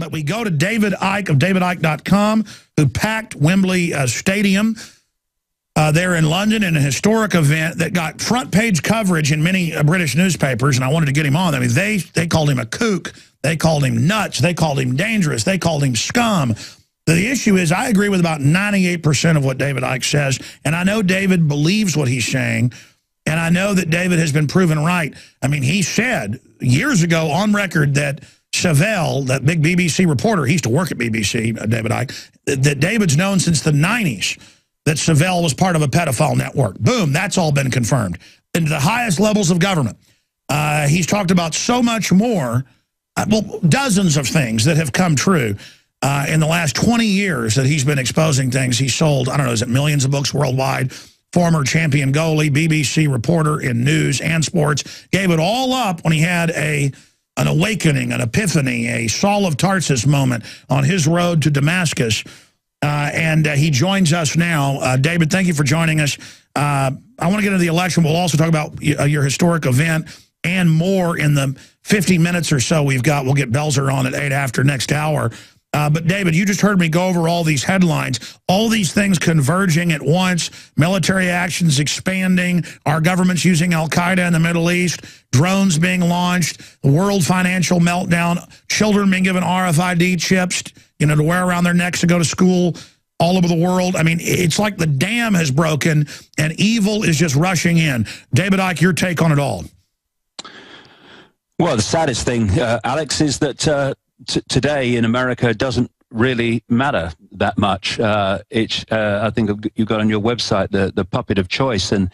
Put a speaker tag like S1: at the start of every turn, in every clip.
S1: But we go to David Icke of davidicke.com, who packed Wembley Stadium there in London in a historic event that got front page coverage in many British newspapers, and I wanted to get him on. I mean, they called him a kook. They called him nuts. They called him dangerous. They called him scum. The issue is I agree with about 98% of what David Icke says, and I know David believes what he's saying, and I know that David has been proven right. I mean, he said years ago on record that Chevelle, that big BBC reporter, he used to work at BBC, David Icke, that David's known since the 90s that Chevelle was part of a pedophile network. Boom, that's all been confirmed. Into the highest levels of government. He's talked about so much more, well, dozens of things that have come true in the last 20 years that he's been exposing things. He sold, I don't know, is it millions of books worldwide? Former champion goalie, BBC reporter in news and sports, gave it all up when he had an awakening, an epiphany, a Saul of Tarsus moment on his road to Damascus. And he joins us now. David, thank you for joining us. I want to get into the election. We'll also talk about your historic event and more in the 50 minutes or so we've got. We'll get Belzer on at 8 after next hour. But, David, you just heard me go over all these headlines, all these things converging at once, military actions expanding, our government's using al-Qaeda in the Middle East, drones being launched, the world financial meltdown, children being given RFID chips, you know, to wear around their necks to go to school all over the world. I mean, it's like the dam has broken and evil is just rushing in. David Icke, your take on it all.
S2: Well, the saddest thing, Alex, is that today in America doesn't really matter that much. I think you got on your website the puppet of choice, and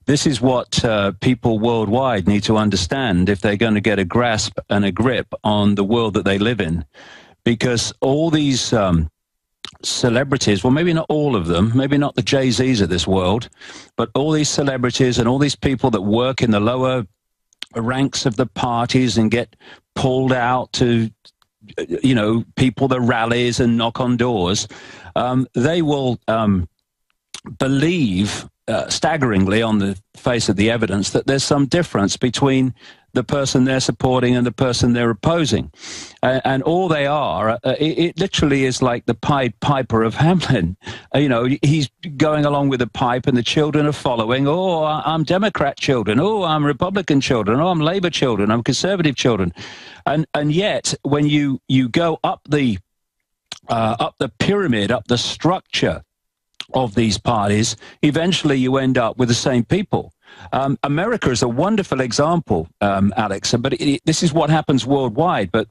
S2: this is what people worldwide need to understand if they're going to get a grasp and a grip on the world that they live in. Because all these celebrities, well, maybe not all of them, maybe not the Jay-Z's of this world, but all these celebrities and all these people that work in the lower ranks of the parties and get pulled out to, you know, people that rallies and knock on doors, they will believe staggeringly on the face of the evidence that there's some difference between the person they're supporting and the person they're opposing. And all they are, it literally is like the Pied Piper of Hamelin. You know, he's going along with the pipe and the children are following. Oh, I'm Democrat children. Oh, I'm Republican children. Oh, I'm Labour children. I'm Conservative children. And yet, when you go up the pyramid, up the structure of these parties, eventually you end up with the same people. America is a wonderful example, Alex, but this is what happens worldwide. But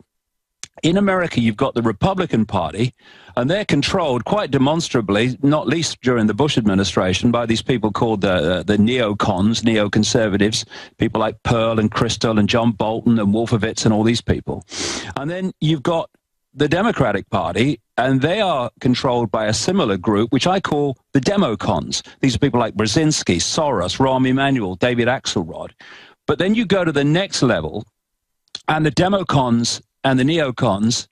S2: in America, you've got the Republican Party, and they're controlled quite demonstrably, not least during the Bush administration, by these people called the neocons, neoconservatives, people like Pearl and Kristol and John Bolton and Wolfowitz and all these people. And then you've got the Democratic Party, and they are controlled by a similar group, which I call the Democons. These are people like Brzezinski, Soros, Rahm Emanuel, David Axelrod. But then you go to the next level, and the Democons and the neocons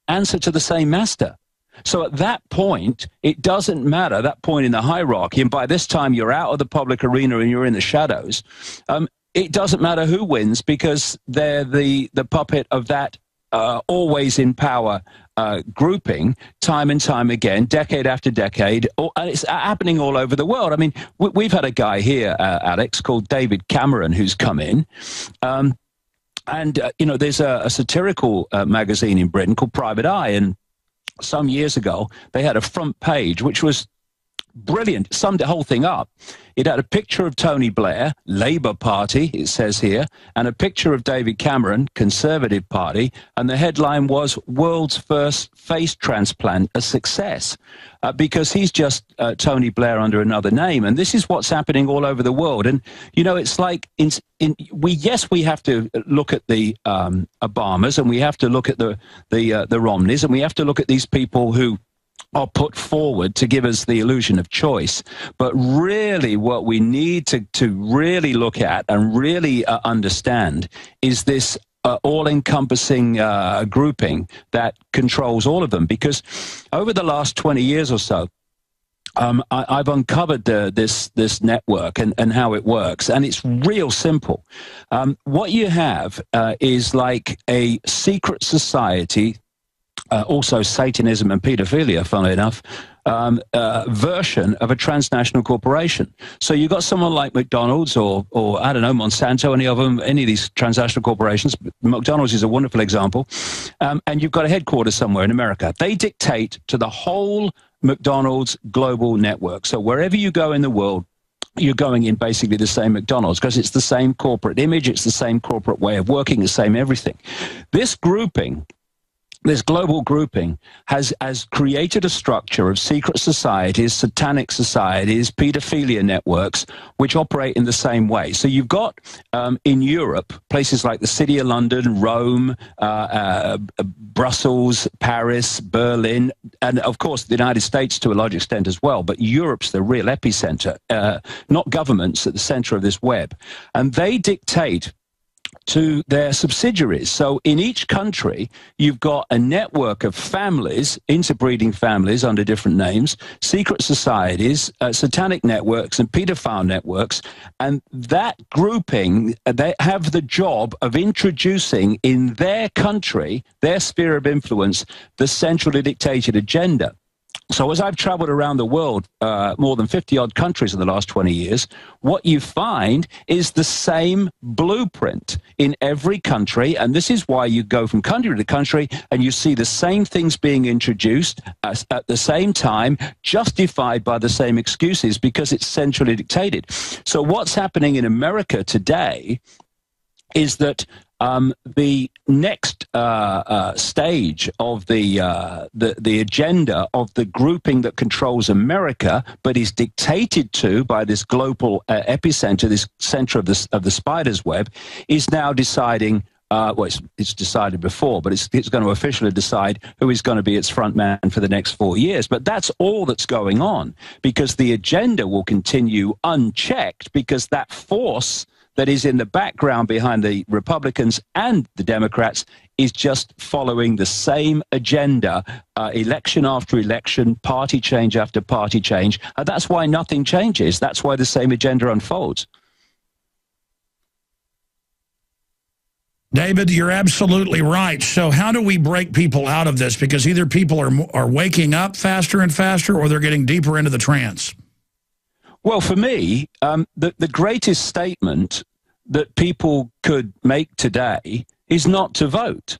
S2: answer to the same master. So at that point, it doesn't matter, that point in the hierarchy, and by this time you're out of the public arena and you're in the shadows, it doesn't matter who wins because they're the puppet of that always in power grouping, time and time again, decade after decade, and it's happening all over the world. I mean, we've had a guy here, Alex, called David Cameron, who's come in, and you know, there's a satirical magazine in Britain called Private Eye, and some years ago they had a front page which was brilliant, summed the whole thing up. It had a picture of Tony Blair, Labour Party, it says here, and a picture of David Cameron, Conservative Party, and the headline was "World's First Face Transplant a Success," because he's just Tony Blair under another name. And this is what's happening all over the world. And, you know, it's like, yes, we have to look at the Obamas, and we have to look at the Romneys, and we have to look at these people who are put forward to give us the illusion of choice. But really what we need to really look at and really understand is this all-encompassing grouping that controls all of them. Because over the last 20 years or so, I've uncovered this network and how it works, and it's real simple. What you have is like a secret society also Satanism and pedophilia, funnily enough, version of a transnational corporation. So you've got someone like McDonald's or I don't know, Monsanto, any of these transnational corporations. McDonald's is a wonderful example. And you've got a headquarters somewhere in America. They dictate to the whole McDonald's global network. So wherever you go in the world, you're going in basically the same McDonald's because it's the same corporate image, it's the same corporate way of working, the same everything. This grouping, this global grouping has created a structure of secret societies, satanic societies, pedophilia networks, which operate in the same way. So you've got in Europe, places like the City of London, Rome, Brussels, Paris, Berlin, and of course the United States to a large extent as well. But Europe's the real epicenter, not governments at the center of this web. And they dictate to their subsidiaries. So in each country, you've got a network of families, interbreeding families under different names, secret societies, satanic networks, and pedophile networks. And that grouping, they have the job of introducing in their country, their sphere of influence, the centrally dictated agenda. So as I've traveled around the world, more than 50-odd countries in the last 20 years, what you find is the same blueprint in every country. And this is why you go from country to country and you see the same things being introduced at the same time, justified by the same excuses because it's centrally dictated. So what's happening in America today is that the next stage of the agenda of the grouping that controls America, but is dictated to by this global epicenter, this center of the spider's web, is now deciding. Well, it's decided before, but it's going to officially decide who is going to be its front man for the next 4 years. But that's all that's going on because the agenda will continue unchecked because that force that is in the background behind the Republicans and the Democrats is just following the same agenda, election after election, party change after party change. And that's why nothing changes. That's why the same agenda unfolds.
S1: David, you're absolutely right. So how do we break people out of this? Because either people are waking up faster and faster or they're getting deeper into the trance.
S2: Well, for me, the greatest statement that people could make today is not to vote.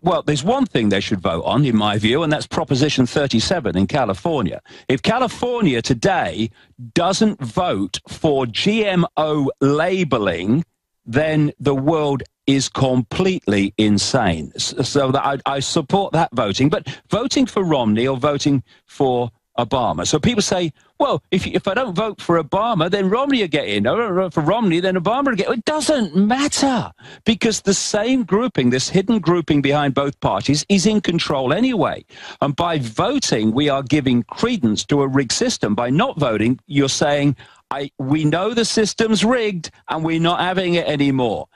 S2: Well, there's one thing they should vote on, in my view, and that's Proposition 37 in California. If California today doesn't vote for GMO labeling, then the world is completely insane. So that I support that voting, but voting for Romney or voting for Obama. So people say, well, if I don't vote for Obama, then Romney will get in. I don't vote for Romney, then Obama will get in. It doesn't matter because the same grouping, this hidden grouping behind both parties is in control anyway. And by voting, we are giving credence to a rigged system. By not voting, you're saying, we know the system's rigged and we're not having it anymore.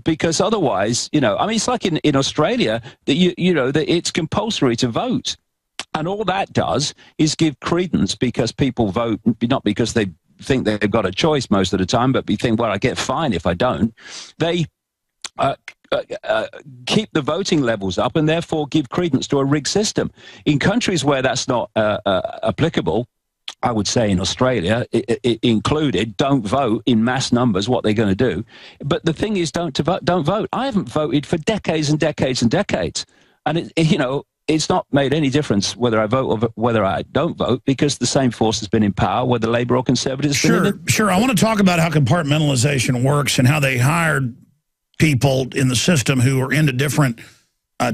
S2: Because otherwise, I mean, it's like in Australia that that it's compulsory to vote. And all that does is give credence because people vote, not because they think they've got a choice most of the time, but they think, well, I get fined if I don't. They keep the voting levels up and therefore give credence to a rigged system. In countries where that's not applicable, I would say in Australia, it included, don't vote in mass numbers, what they're going to do. But the thing is, don't vote. I haven't voted for decades and decades and decades. And, it's not made any difference whether I vote or whether I don't vote because the same force has been in power, whether Labour or Conservatives.
S1: Sure. I want to talk about how compartmentalization works and how they hired people in the system who are into different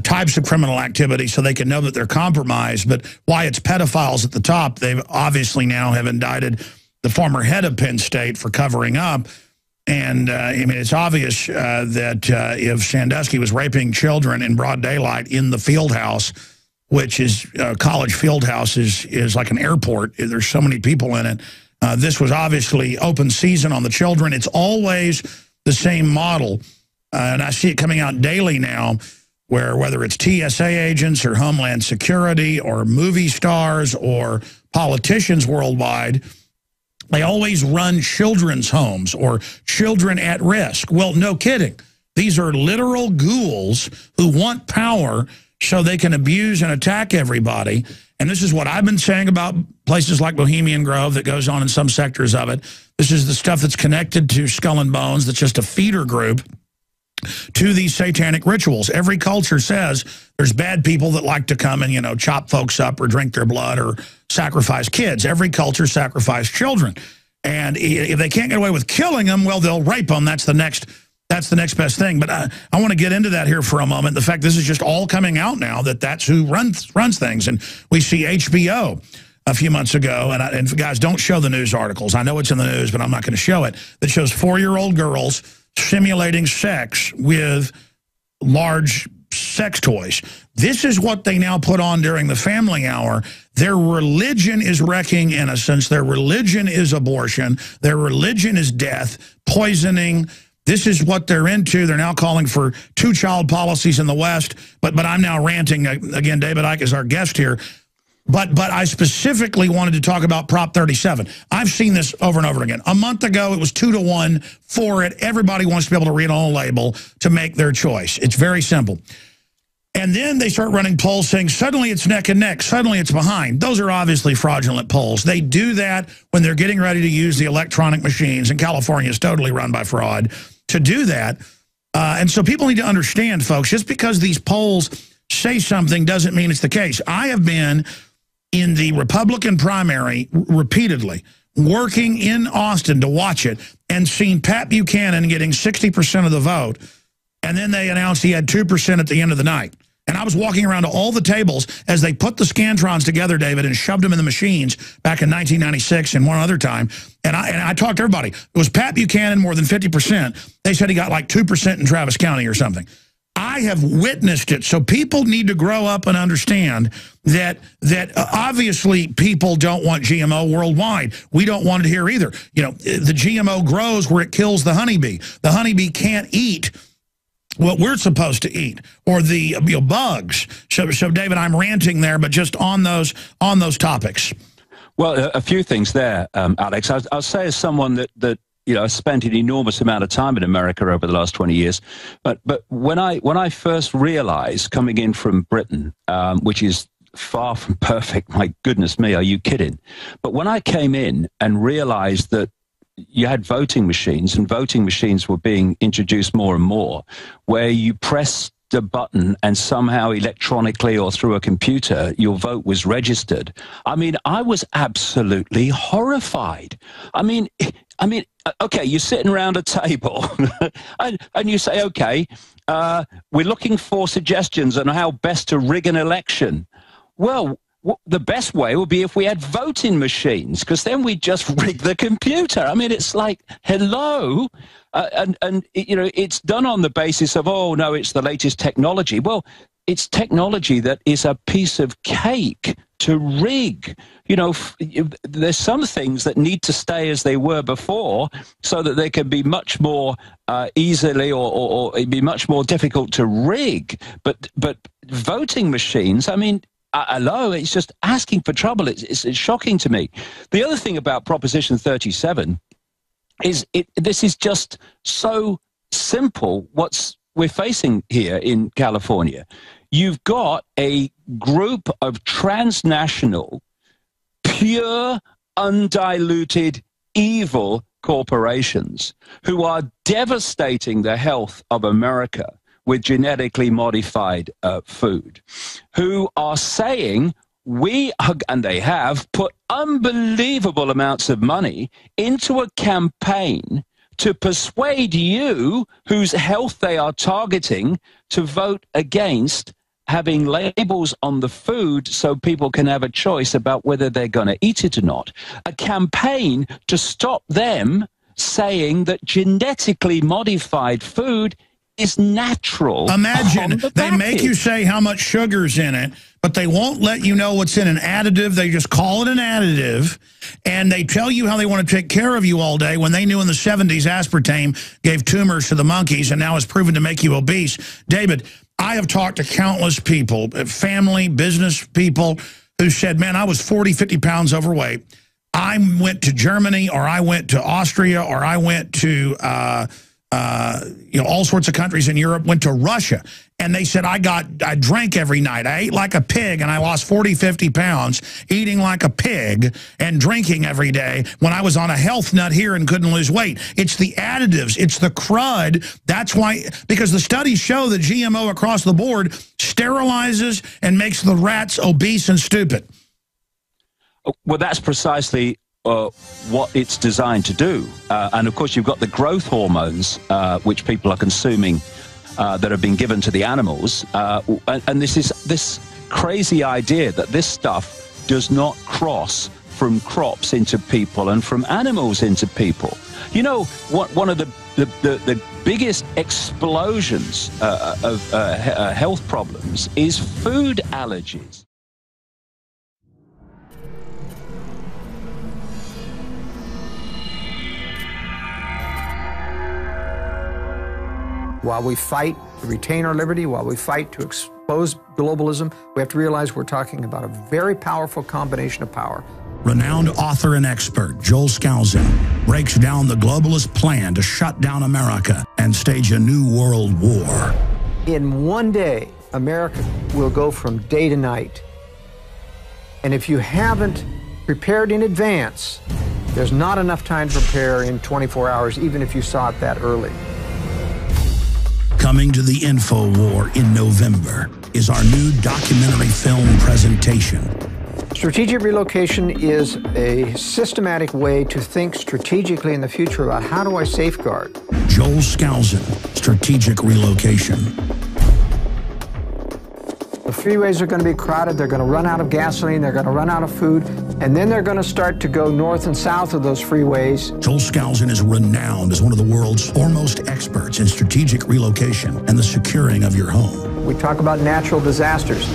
S1: types of criminal activity so they can know that they're compromised. But why it's pedophiles at the top, they've obviously now have indicted the former head of Penn State for covering up. And, I mean, it's obvious that if Sandusky was raping children in broad daylight in the field house, which is college field house is like an airport. There's so many people in it. This was obviously open season on the children. It's always the same model. And I see it coming out daily now where whether it's TSA agents or Homeland Security or movie stars or politicians worldwide, they always run children's homes or children at risk. Well, no kidding. These are literal ghouls who want power so they can abuse and attack everybody. And this is what I've been saying about places like Bohemian Grove that goes on in some sectors of it. This is the stuff that's connected to Skull and Bones, that's just a feeder group to these satanic rituals. Every culture says there's bad people that like to come and, you know, chop folks up or drink their blood or sacrifice kids. Every culture sacrifices children. And if they can't get away with killing them, well, they'll rape them. That's the next best thing. But I want to get into that here for a moment. The fact this is just all coming out now, that's who runs things. And we see HBO a few months ago, and guys, don't show the news articles. I know it's in the news, but I'm not going to show it. That shows 4-year-old girls simulating sex with large sex toys. This is what they now put on during the family hour. Their religion is wrecking innocence. Their religion is abortion. Their religion is death, poisoning. This is what they're into. They're now calling for 2-child policies in the West. But I'm now ranting. Again, David Icke is our guest here. But I specifically wanted to talk about Prop 37. I've seen this over and over again. A month ago, it was 2-to-1 for it. Everybody wants to be able to read on a label to make their choice. It's very simple. And then they start running polls saying suddenly it's neck and neck, suddenly it's behind. Those are obviously fraudulent polls. They do that when they're getting ready to use the electronic machines, and California is totally run by fraud, to do that. And so people need to understand, folks, just because these polls say something doesn't mean it's the case. I have been in the Republican primary repeatedly, working in Austin to watch it, and seen Pat Buchanan getting 60% of the vote, and then they announced he had 2% at the end of the night. And I was walking around to all the tables as they put the Scantrons together, David, and shoved them in the machines back in 1996 and one other time. And I talked to everybody. It was Pat Buchanan more than 50%. They said he got like 2% in Travis County or something. I have witnessed it. So people need to grow up and understand that obviously people don't want GMO worldwide. We don't want it here either. You know, the GMO grows where it kills the honeybee. The honeybee can't eat what we're supposed to eat, or the bugs. So David, I'm ranting there, but just on those topics.
S2: Well, a few things there, Alex. I'll say as someone that you know, spent an enormous amount of time in America over the last 20 years. But when I first realized, coming in from Britain, which is far from perfect, my goodness me, are you kidding? But when I came in and realized that you had voting machines, and voting machines were being introduced more and more, where you press the button and somehow electronically or through a computer your vote was registered. I mean, I was absolutely horrified. I mean, okay, you're sitting around a table and you say, okay, we're looking for suggestions on how best to rig an election. Well, the best way would be if we had voting machines, because then we just rig the computer. I mean, it's like, hello? And you know, it's done on the basis of, oh, no, it's the latest technology. Well, it's technology that is a piece of cake to rig. You know, there's some things that need to stay as they were before so that they can be much more easily or it'd be much more difficult to rig. But voting machines, I mean, hello, it's just asking for trouble. It's shocking to me. The other thing about Proposition 37 is this is just so simple we're facing here in California. You've got a group of transnational, pure, undiluted, evil corporations who are devastating the health of America with genetically modified food, who are saying and they have put unbelievable amounts of money into a campaign to persuade you, whose health they are targeting, to vote against having labels on the food so people can have a choice about whether they're going to eat it or not. A campaign to stop them saying that genetically modified food is natural.
S1: Imagine they make you say how much sugar's in it, but they won't let you know what's in an additive. They just call it an additive, and they tell you how they want to take care of you all day when they knew in the 70s aspartame gave tumors to the monkeys and now is proven to make you obese. David, I have talked to countless people, family, business people, who said, man, I was 40, 50 pounds overweight. I went to Germany, or I went to Austria, or I went to all sorts of countries in Europe, went to Russia. And they said, I drank every night. I ate like a pig, and I lost 40, 50 pounds eating like a pig and drinking every day when I was on a health nut here and couldn't lose weight. It's the additives. It's the crud. That's why, because the studies show that GMO across the board sterilizes and makes the rats obese and stupid.
S2: Well, that's precisely what it's designed to do. And of course, you've got the growth hormones, which people are consuming, that have been given to the animals. And this is this crazy idea that this stuff does not cross from crops into people and from animals into people. You know, one of the biggest explosions of health problems is food allergies.
S3: While we fight to retain our liberty, while we fight to expose globalism, we have to realize we're talking about a very powerful combination of power.
S1: Renowned author and expert Joel Skousen breaks down the globalist plan to shut down America and stage a new world war.
S3: In one day, America will go from day to night. And if you haven't prepared in advance, there's not enough time to prepare in 24 hours, even if you saw it that early.
S1: Coming to the InfoWar in November is our new documentary film presentation.
S3: Strategic relocation is a systematic way to think strategically in the future about how do I safeguard.
S1: Joel Skousen, Strategic Relocation.
S3: The freeways are going to be crowded, they're going to run out of gasoline, they're going to run out of food, and then they're going to start to go north and south of those freeways.
S1: Joel Skousen is renowned as one of the world's foremost experts in strategic relocation and the securing of your home.
S3: We talk about natural disasters,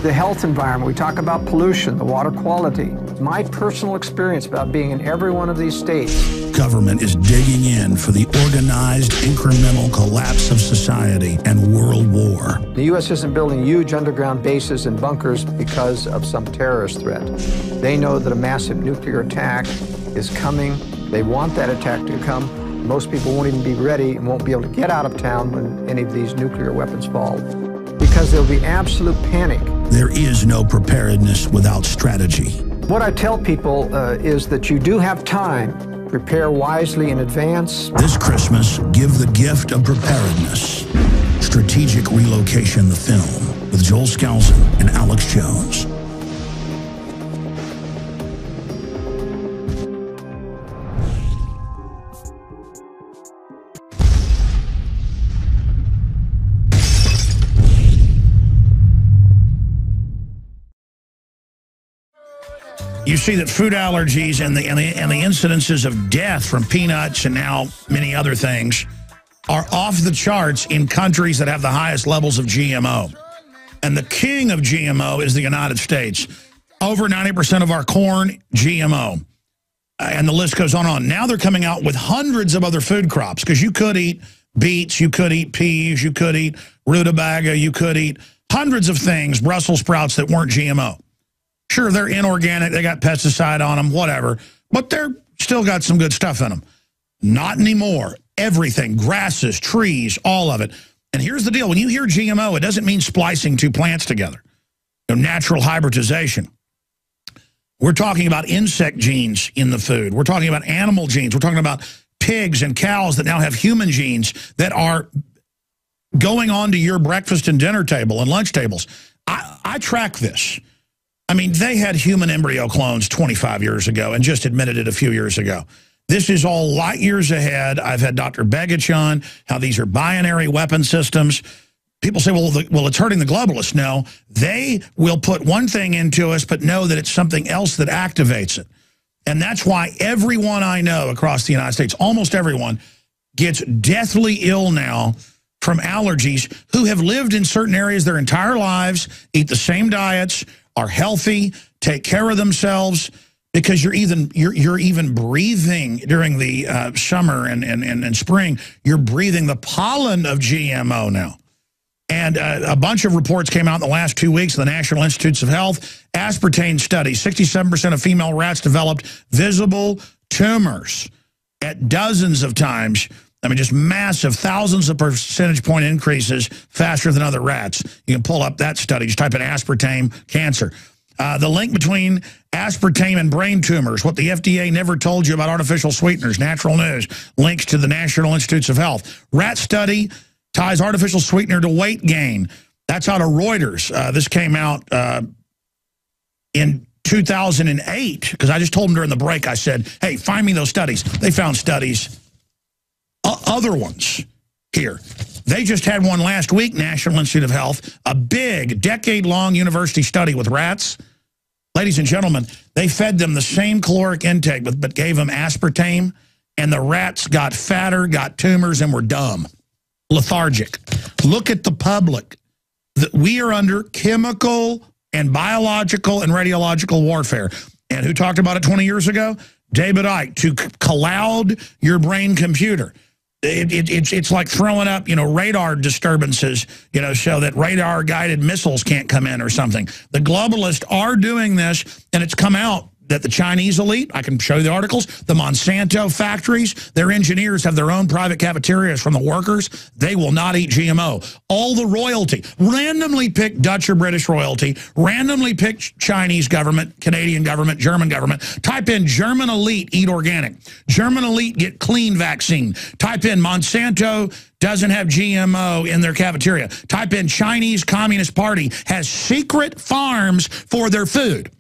S3: the health environment, we talk about pollution, the water quality. My personal experience about being in every one of these states.
S1: Government is digging in for the organized, incremental collapse of society and world war.
S3: The U.S. isn't building huge underground bases and bunkers because of some terrorist threat. They know that a massive nuclear attack is coming. They want that attack to come. Most people won't even be ready and won't be able to get out of town when any of these nuclear weapons fall, because there'll be absolute panic.
S1: There is no preparedness without strategy.
S3: What I tell people is that you do have time. Prepare wisely in advance.
S1: This Christmas, give the gift of preparedness. Strategic Relocation, the film, with Joel Skousen and Alex Jones. You see that food allergies and the incidences of death from peanuts and now many other things are off the charts in countries that have the highest levels of GMO. And the king of GMO is the United States. Over 90% of our corn, GMO. And the list goes on and on. Now they're coming out with hundreds of other food crops, because you could eat beets, you could eat peas, you could eat rutabaga, you could eat hundreds of things, Brussels sprouts, that weren't GMO. Sure, they're inorganic, they got pesticide on them, whatever, but they're still got some good stuff in them. Not anymore. Everything, grasses, trees, all of it. And here's the deal. When you hear GMO, it doesn't mean splicing two plants together. Natural hybridization. We're talking about insect genes in the food. We're talking about animal genes. We're talking about pigs and cows that now have human genes that are going on to your breakfast and dinner table and lunch tables. I track this. I mean, they had human embryo clones 25 years ago and just admitted it a few years ago. This is all light years ahead. I've had Dr. Begich on, how these are binary weapon systems. People say, well, it's hurting the globalists. No, they will put one thing into us, but know that it's something else that activates it. And that's why everyone I know across the United States, almost everyone, gets deathly ill now from allergies, who have lived in certain areas their entire lives, eat the same diets, are healthy, take care of themselves, because you're even breathing during the summer and spring. You're breathing the pollen of GMO now. And a bunch of reports came out in the last 2 weeks of the National Institutes of Health. Aspartame study, 67% of female rats developed visible tumors at dozens of times I mean, just massive, thousands of percentage point increases faster than other rats. You can pull up that study. Just type in aspartame cancer. The link between aspartame and brain tumors, what the FDA never told you about artificial sweeteners, Natural News, links to the National Institutes of Health. Rat study ties artificial sweetener to weight gain. That's out of Reuters. This came out in 2008, because I just told them during the break, I said, hey, find me those studies. They found studies, other ones here. They just had one last week, National Institute of Health, a big, decade-long university study with rats. Ladies and gentlemen, they fed them the same caloric intake, but gave them aspartame, and the rats got fatter, got tumors, and were dumb, lethargic. Look at the public. We are under chemical and biological and radiological warfare. And who talked about it 20 years ago? David Icke, to cloud your brain computer. It's like throwing up, radar disturbances, so that radar-guided missiles can't come in or something. The globalists are doing this, and it's come out that the Chinese elite, I can show you the articles, the Monsanto factories, their engineers have their own private cafeterias from the workers. They will not eat GMO. All the royalty, randomly pick Dutch or British royalty, randomly pick Chinese government, Canadian government, German government. Type in German elite, eat organic. German elite, get clean vaccine. Type in Monsanto doesn't have GMO in their cafeteria. Type in Chinese Communist Party has secret farms for their food.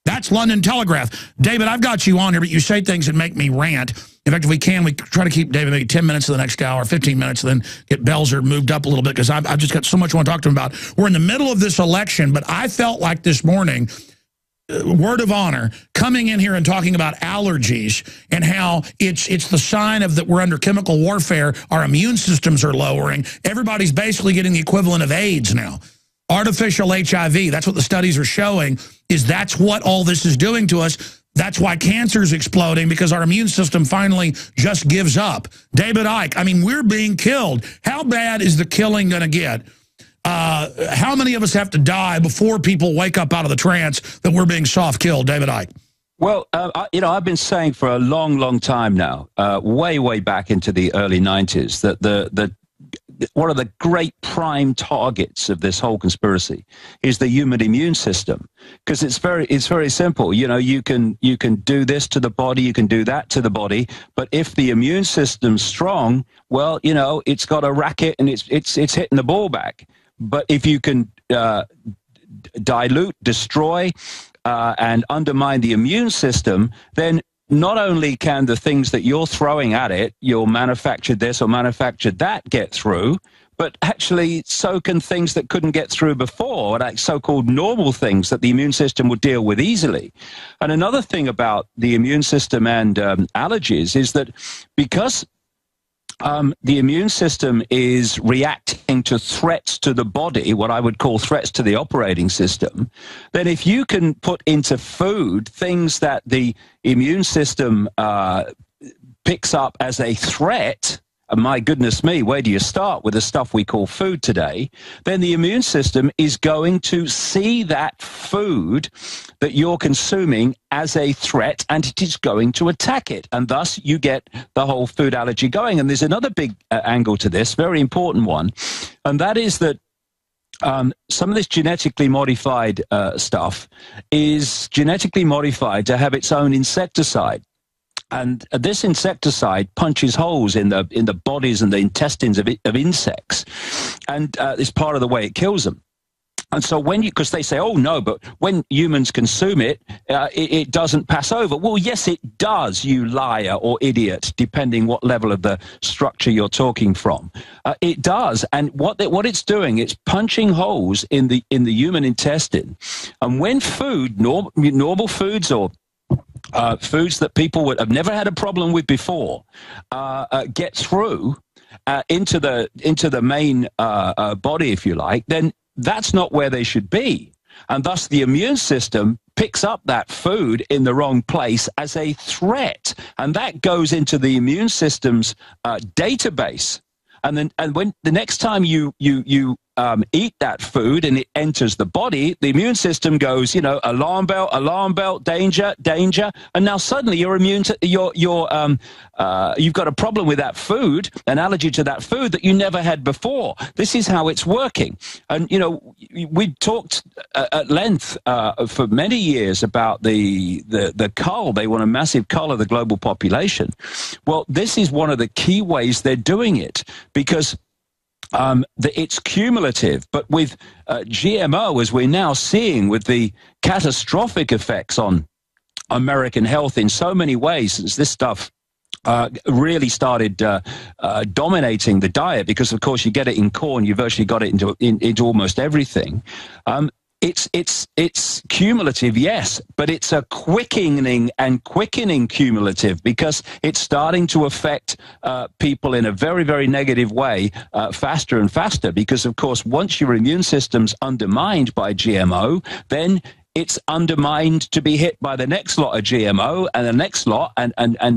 S1: That's London Telegraph. David, I've got you on here, but you say things that make me rant. In fact, if we try to keep David maybe 10 minutes of the next hour, 15 minutes, and then get Belzer moved up a little bit, because I've just got so much I want to talk to him about. We're in the middle of this election, but I felt like this morning, word of honor, coming in here and talking about allergies and how it's the sign of that we're under chemical warfare, our immune systems are lowering. Everybody's basically getting the equivalent of AIDS now. Artificial HIV, that's what the studies are showing, is that's what all this is doing to us. That's why cancer is exploding, because our immune system finally just gives up. David Icke, I mean, we're being killed. How bad is the killing going to get? How many of us have to die before people wake up out of the trance that we're being soft-killed, David Icke?
S2: Well, I've been saying for a long, long time now, way back into the early 90s, that one of the great prime targets of this whole conspiracy is the human immune system, because it's very simple. You can do this to the body, you can do that to the body, but if the immune system's strong, well, it's got a racket and it's hitting the ball back. But if you can dilute, destroy, and undermine the immune system, then not only can the things that you're throwing at it, you'll manufacture this or manufacture that, get through, but actually so can things that couldn't get through before, like so-called normal things that the immune system would deal with easily. And another thing about the immune system and allergies is that because the immune system is reacting to threats to the body, what I would call threats to the operating system, then if you can put into food things that the immune system picks up as a threat, and my goodness me, where do you start with the stuff we call food today? Then the immune system is going to see that food that you're consuming as a threat, and it is going to attack it. And thus you get the whole food allergy going. And there's another big angle to this, very important one, and that is that some of this genetically modified stuff is genetically modified to have its own insecticide. And this insecticide punches holes in the bodies and the intestines of insects, and it's part of the way it kills them. And so because they say, oh no, but when humans consume it, it doesn't pass over. Well, yes, it does, you liar or idiot, depending what level of the structure you're talking from. It does, and what it's doing, it's punching holes in the human intestine. And when normal foods or foods that people would have never had a problem with before get through into the main body, if you like, then that's not where they should be. And thus the immune system picks up that food in the wrong place as a threat, and that goes into the immune system's database. And when the next time you eat that food and it enters the body, the immune system goes, you know, alarm bell, danger, danger, and now suddenly you're immune to you've got a problem with that food, an allergy to that food that you never had before. This is how it's working. And you know, we talked at length for many years about the cull. They want a massive cull of the global population. Well, this is one of the key ways they're doing it, because it's cumulative. But with GMO, as we're now seeing, with the catastrophic effects on American health in so many ways, since this stuff really started dominating the diet, because of course you get it in corn, you virtually got it into almost everything. It's cumulative, yes, but it's a quickening cumulative, because it's starting to affect people in a very, very negative way faster and faster, because of course once your immune system's undermined by GMO, then it's undermined to be hit by the next lot of GMO and the next lot, and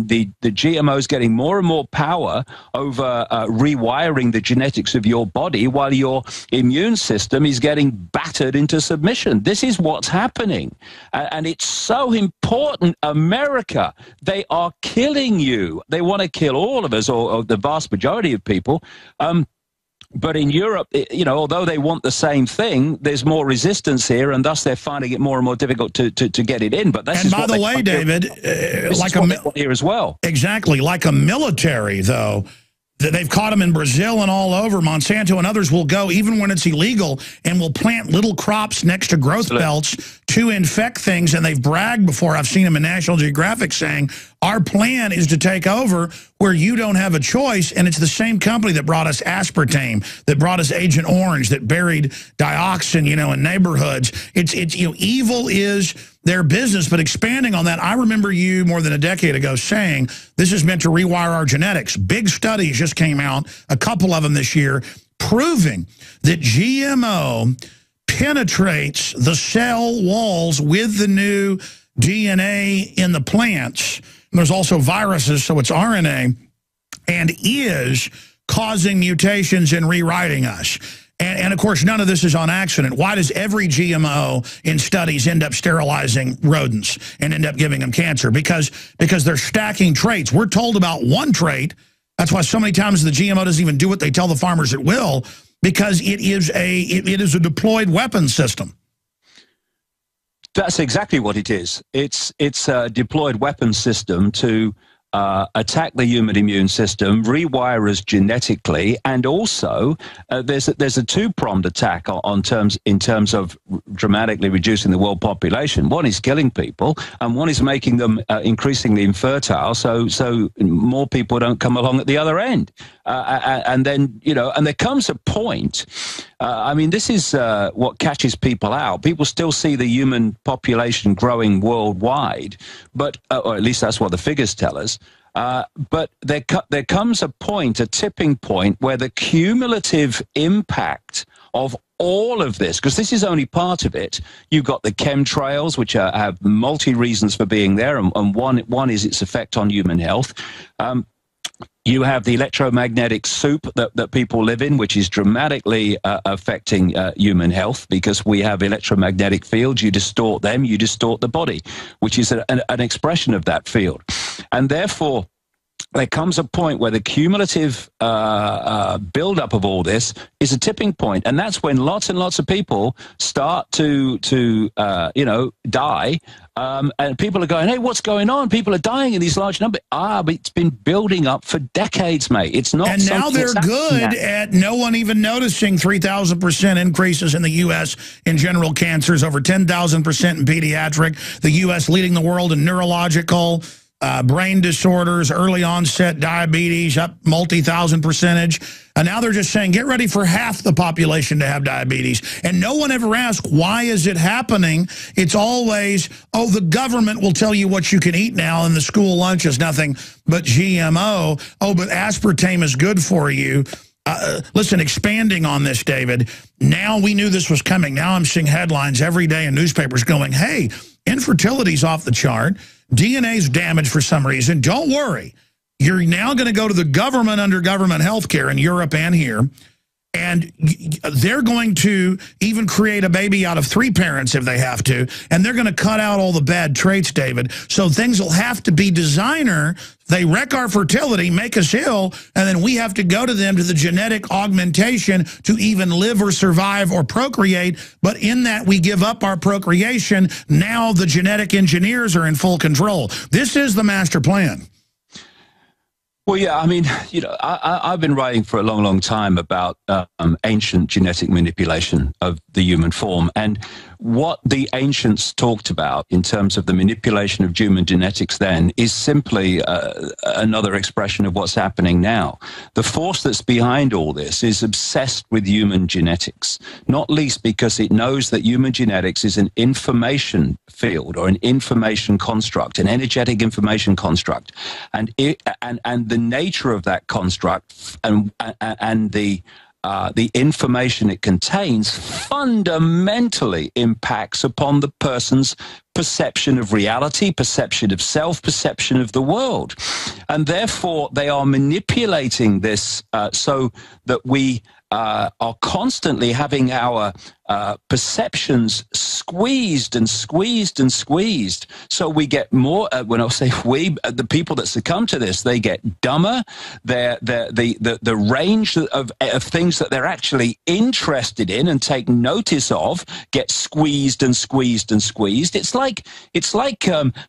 S2: the GMO is getting more and more power over rewiring the genetics of your body, while your immune system is getting battered into submission. This is what's happening, and it's so important. America, they are killing you. They want to kill all of us, or the vast majority of people. But in Europe, you know, although they want the same thing, there's more resistance here, and thus they're finding it more and more difficult to get it in. But that's, and by the way, David, like a here as well.
S1: Exactly, like a military, though. They've caught them in Brazil and all over. Monsanto and others will go, even when it's illegal, and will plant little crops next to growth belts to infect things. And they've bragged before. I've seen them in National Geographic saying, our plan is to take over where you don't have a choice. And it's the same company that brought us aspartame, that brought us Agent Orange, that buried dioxin, you know, in neighborhoods. It's you know, evil is their business. But expanding on that, I remember you more than a decade ago saying this is meant to rewire our genetics. Big studies just came out, a couple of them this year, proving that GMO penetrates the cell walls with the new DNA in the plants. And there's also viruses, so it's RNA, and is causing mutations and rewriting us. And of course, none of this is on accident. Why does every GMO in studies end up sterilizing rodents and end up giving them cancer? Because they're stacking traits. We're told about one trait. That's why so many times the GMO doesn't even do what they tell the farmers it will, because it is a deployed weapon system.
S2: That's exactly what it is. It's a deployed weapon system to attack the human immune system, rewire us genetically, and also there's a two-pronged attack in terms of dramatically reducing the world population. One is killing people, and one is making them increasingly infertile, so more people don't come along at the other end. And then, you know, and there comes a point. I mean, this is what catches people out. People still see the human population growing worldwide, but or at least that's what the figures tell us. But there comes a point, a tipping point, where the cumulative impact of all of this, because this is only part of it. You've got the chemtrails, which have multi reasons for being there, and one is its effect on human health. You have the electromagnetic soup that people live in, which is dramatically affecting human health, because we have electromagnetic fields. You distort them, you distort the body, which is an expression of that field. And therefore, there comes a point where the cumulative buildup of all this is a tipping point, and that's when lots and lots of people start to you know, die, and people are going, hey, what's going on? People are dying in these large numbers. But it's been building up for decades, mate. It's not.
S1: And now they're good at no one even noticing 3,000% increases in the U.S. in general cancers, over 10,000% in pediatric. The U.S. leading the world in neurological. Brain disorders, early onset diabetes, up multi-thousand percentage. And now they're just saying, get ready for half the population to have diabetes. And no one ever asks, why is it happening? It's always, oh, the government will tell you what you can eat now, and the school lunch is nothing but GMO. Oh, but aspartame is good for you. Listen, expanding on this, David, now we knew this was coming. Now I'm seeing headlines every day in newspapers going, hey, infertility's off the chart. DNA's damaged for some reason. Don't worry. You're now going to go to the government under government health care in Europe and here, And they're going to even create a baby out of 3 parents if they have to. And they're going to cut out all the bad traits, David. So things will have to be designer. They wreck our fertility, make us ill, and then we have to go to them to the genetic augmentation to even live or survive or procreate. But in that, we give up our procreation. Now the genetic engineers are in full control. This is the master plan.
S2: Well, yeah, I mean, I've been writing for a long, long time about ancient genetic manipulation of the human form. And what the ancients talked about in terms of the manipulation of human genetics then is simply another expression of what's happening now. The force that's behind all this is obsessed with human genetics, not least because it knows that human genetics is an information field or an information construct, an energetic information construct. And the nature of that construct and the information it contains fundamentally impacts upon the person's perception of reality, perception of self, perception of the world. And therefore, they are manipulating this so that we are constantly having our perceptions squeezed and squeezed and squeezed. So we get more, when I say we, the people that succumb to this, they get dumber. The range of things that they're actually interested in and take notice of gets squeezed and squeezed and squeezed. It's like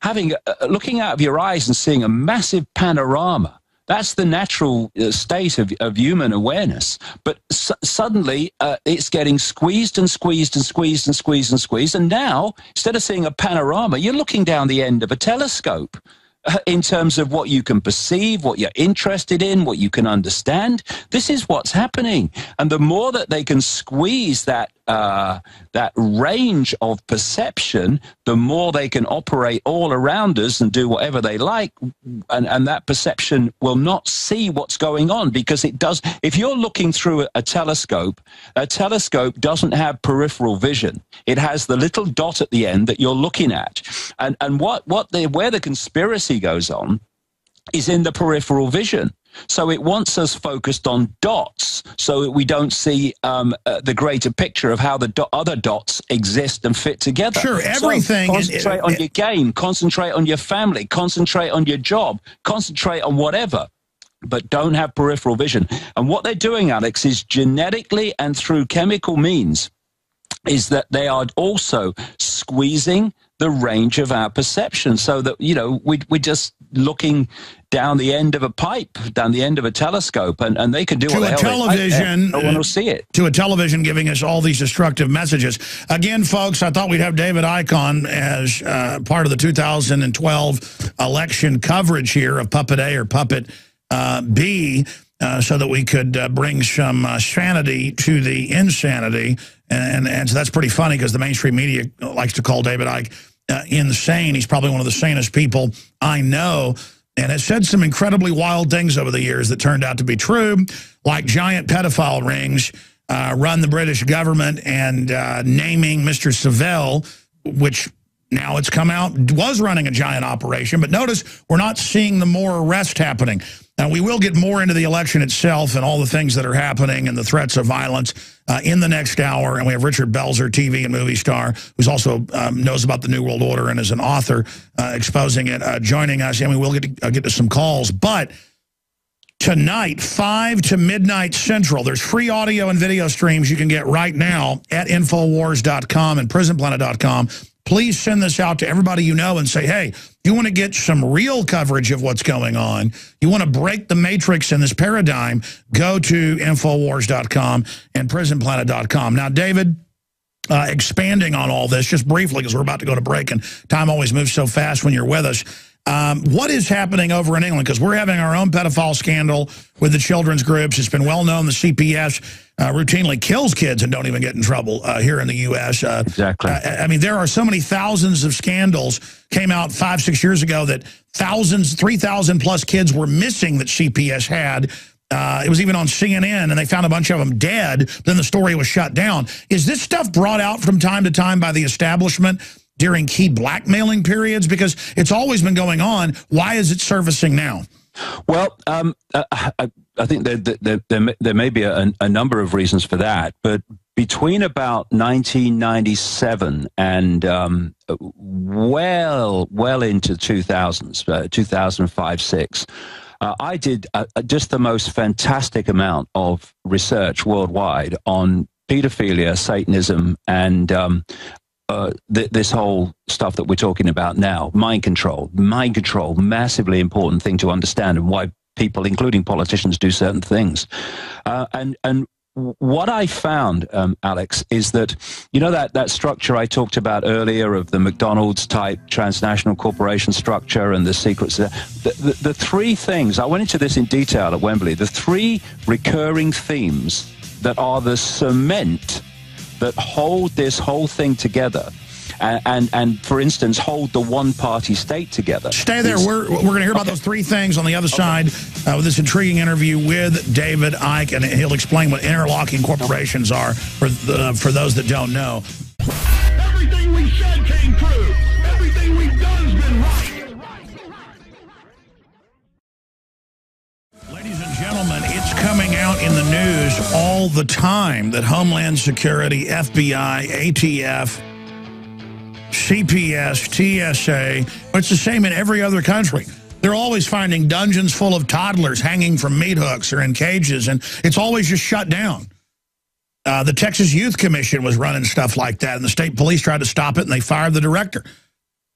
S2: having looking out of your eyes and seeing a massive panorama. That's the natural state of human awareness. But suddenly it's getting squeezed and squeezed and squeezed and squeezed and squeezed. And now, instead of seeing a panorama, you're looking down the end of a telescope in terms of what you can perceive, what you're interested in, what you can understand. This is what's happening. And the more that they can squeeze that range of perception, the more they can operate all around us and do whatever they like, and that perception will not see what's going on, because it does. If you're looking through a telescope doesn't have peripheral vision. It has the little dot at the end that you're looking at, and where the conspiracy goes on is in the peripheral vision. So it wants us focused on dots so that we don't see the greater picture of how the other dots exist and fit together.
S1: Sure, everything.
S2: So concentrate on your game, concentrate on your family, concentrate on your job, concentrate on whatever, but don't have peripheral vision. And what they're doing, Alex, is genetically and through chemical means is that they are also squeezing the range of our perception, so that, we're just looking down the end of a pipe, down the end of a telescope, and they can do what the hell
S1: television.
S2: No one will see it.
S1: To a television giving us all these destructive messages. Again, folks, I thought we'd have David Icke on as part of the 2012 election coverage here of Puppet A or Puppet B, so that we could bring some sanity to the insanity. And so that's pretty funny, because the mainstream media likes to call David Icke insane. He's probably one of the sanest people I know, and has said some incredibly wild things over the years that turned out to be true, like giant pedophile rings run the British government, and naming Mr. Savelle, which now it's come out was running a giant operation. But notice we're not seeing the more arrest happening. Now, we will get more into the election itself and all the things that are happening and the threats of violence in the next hour. And we have Richard Belzer, TV and movie star, who's also knows about the New World Order and is an author exposing it, joining us. And we will get to some calls. But tonight, 5 to midnight Central, there's free audio and video streams you can get right now at infowars.com and prisonplanet.com. Please send this out to everybody you know and say, hey, you want to get some real coverage of what's going on, you want to break the matrix in this paradigm, go to infowars.com and prisonplanet.com. Now, David, expanding on all this, just briefly, because we're about to go to break, and time always moves so fast when you're with us. What is happening over in England? Because we're having our own pedophile scandal with the children's groups. It's been well known the CPS routinely kills kids and don't even get in trouble here in the U.S.
S2: Exactly.
S1: I mean, there are so many thousands of scandals came out 5-6 years ago that 3,000 plus kids were missing that CPS had. It was even on CNN, and they found a bunch of them dead. Then the story was shut down. Is this stuff brought out from time to time by the establishment during key blackmailing periods? Because it's always been going on. Why is it surfacing now?
S2: Well, I think there may be a number of reasons for that, but between about 1997 and well into 2000s, 2005, 6, I did just the most fantastic amount of research worldwide on pedophilia, Satanism, and this whole stuff that we're talking about now. Mind control, massively important thing to understand, and why people, including politicians, do certain things. And what I found, Alex, is that, you know, that structure I talked about earlier of the McDonald's type transnational corporation structure and the secrets, the three things, I went into this in detail at Wembley, the three recurring themes that are the cement that hold this whole thing together. And for instance, hold the one-party state together. Stay there. We're
S1: going to hear about those three things on the other side with this intriguing interview with David Icke, and he'll explain what interlocking corporations are for those that don't know.
S4: Everything we said came true. Everything we've done's been right.
S1: Ladies and gentlemen, it's coming out in the news all the time that Homeland Security, FBI, ATF, CPS, TSA, it's the same in every other country. They're always finding dungeons full of toddlers hanging from meat hooks or in cages, and it's always just shut down. The Texas Youth Commission was running stuff like that, and the state police tried to stop it, and they fired the director.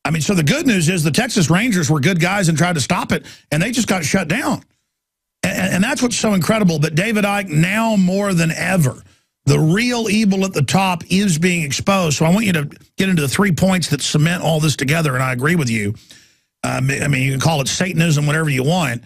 S1: I mean, so the good news is the Texas Rangers were good guys and tried to stop it, and they just got shut down. And that's what's so incredible. But David Icke, now more than ever, the real evil at the top is being exposed. So I want you to get into the 3 points that cement all this together, and I agree with you. I mean, you can call it Satanism, whatever you want.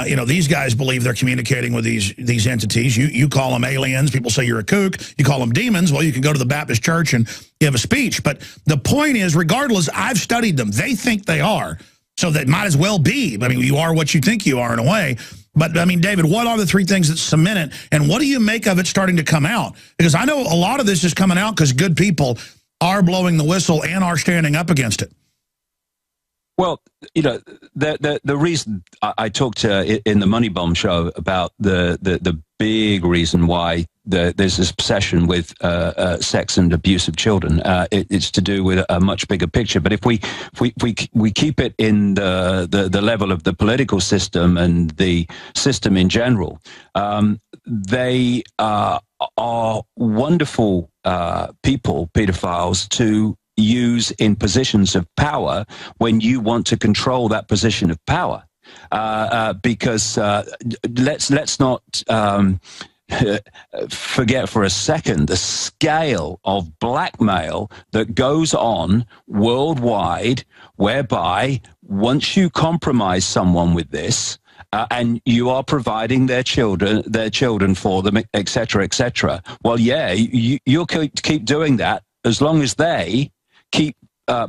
S1: You know, these guys believe they're communicating with these entities. You call them aliens. People say you're a kook. You call them demons. Well, you can go to the Baptist church and give a speech. But the point is, regardless, I've studied them. They think they are. So that might as well be. I mean, you are what you think you are in a way. But, I mean, David, what are the three things that cement it, and what do you make of it starting to come out? Because I know a lot of this is coming out because good people are blowing the whistle and are standing up against it.
S2: Well, you know, the reason I talked in the Money Bomb show about the big reason why there's this obsession with sex and abuse of children. It's to do with a much bigger picture. But if we keep it in the level of the political system and the system in general, they are wonderful people, pedophiles, to use in positions of power when you want to control that position of power, because let's not forget for a second the scale of blackmail that goes on worldwide, whereby once you compromise someone with this, and you are providing their children for them, etc., etc. Well, yeah, you'll keep doing that as long as they keep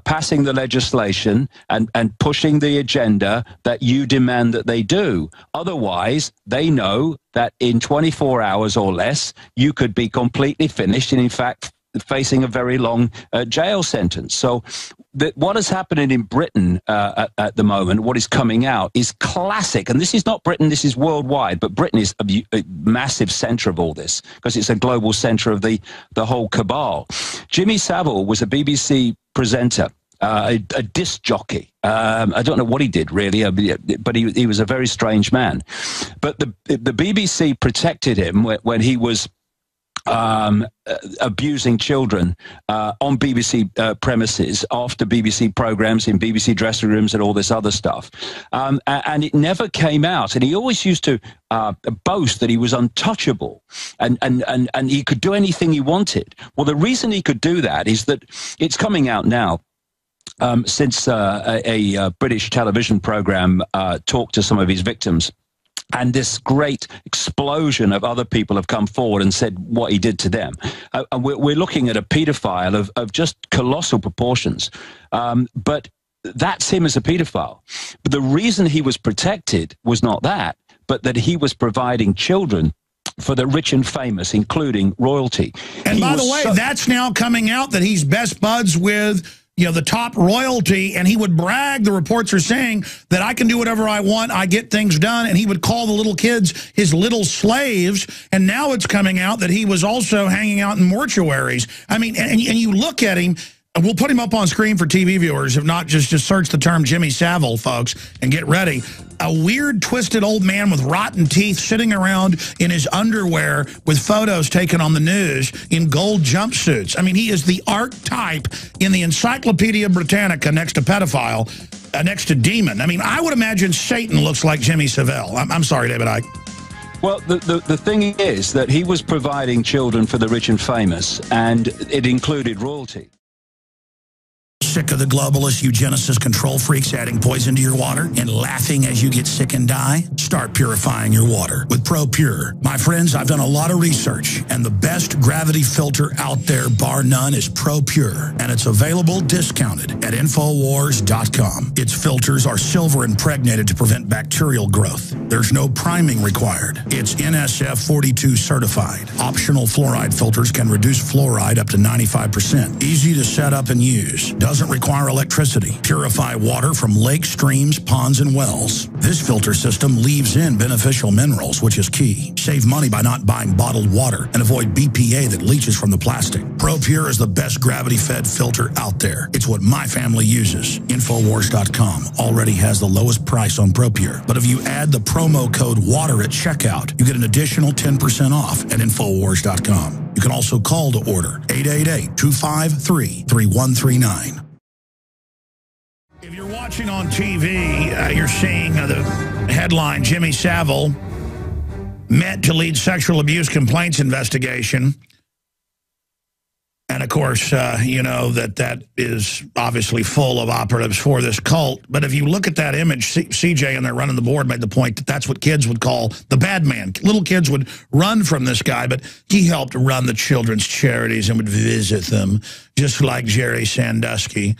S2: passing the legislation and pushing the agenda that you demand that they do. Otherwise, they know that in 24 hours or less, you could be completely finished and, in fact, facing a very long jail sentence. So what is happening in Britain at the moment, what is coming out, is classic. And this is not Britain, this is worldwide, but Britain is a massive center of all this because it's a global center of the whole cabal. Jimmy Savile was a BBC presenter, a disc jockey. I don't know what he did, really, but he was a very strange man. But the BBC protected him when he was abusing children on BBC premises, after BBC programs, in BBC dressing rooms and all this other stuff. And it never came out. And he always used to boast that he was untouchable and he could do anything he wanted. Well, the reason he could do that is that it's coming out now. Since a British television program talked to some of his victims, and this great explosion of other people have come forward and said what he did to them. And we're looking at a paedophile of just colossal proportions. But that's him as a paedophile. But the reason he was protected was not that, but that he was providing children for the rich and famous, including royalty.
S1: And by the way, that's now coming out that he's best buds with you know, the top royalty, and he would brag, the reports are saying, that I can do whatever I want, I get things done, and he would call the little kids his little slaves, and now it's coming out that he was also hanging out in mortuaries. I mean, and you look at him, and we'll put him up on screen for TV viewers, if not, just search the term Jimmy Savile, folks, and get ready. A weird, twisted old man with rotten teeth sitting around in his underwear with photos taken on the news in gold jumpsuits. I mean, he is the archetype in the Encyclopedia Britannica next to pedophile, next to demon. I mean, I would imagine Satan looks like Jimmy Savile. I'm sorry, David Icke.
S2: Well, the thing is that he was providing children for the rich and famous, and it included royalty.
S1: Sick of the globalist eugenicist control freaks adding poison to your water and laughing as you get sick and die? Start purifying your water with ProPure. My friends, I've done a lot of research, and the best gravity filter out there, bar none, is ProPure, and it's available discounted at infowars.com. Its filters are silver impregnated to prevent bacterial growth. There's no priming required. It's NSF 42 certified. Optional fluoride filters can reduce fluoride up to 95%. Easy to set up and use. Doesn't require electricity. Purify water from lakes, streams, ponds, and wells. This filter system leaves in beneficial minerals, which is key. Save money by not buying bottled water and avoid BPA that leaches from the plastic. ProPure is the best gravity-fed filter out there. It's what my family uses. Infowars.com already has the lowest price on ProPure. But if you add the promo code WATER at checkout, you get an additional 10% off at Infowars.com. You can also call to order 888-253-3139. If you're watching on TV, you're seeing the headline, Jimmy Savile, Mitt to lead sexual abuse complaints investigation. And, of course, you know that is obviously full of operatives for this cult. But if you look at that image, CJ and they're running the board made the point that that's what kids would call the bad man. Little kids would run from this guy, but he helped run the children's charities and would visit them, just like Jerry Sandusky.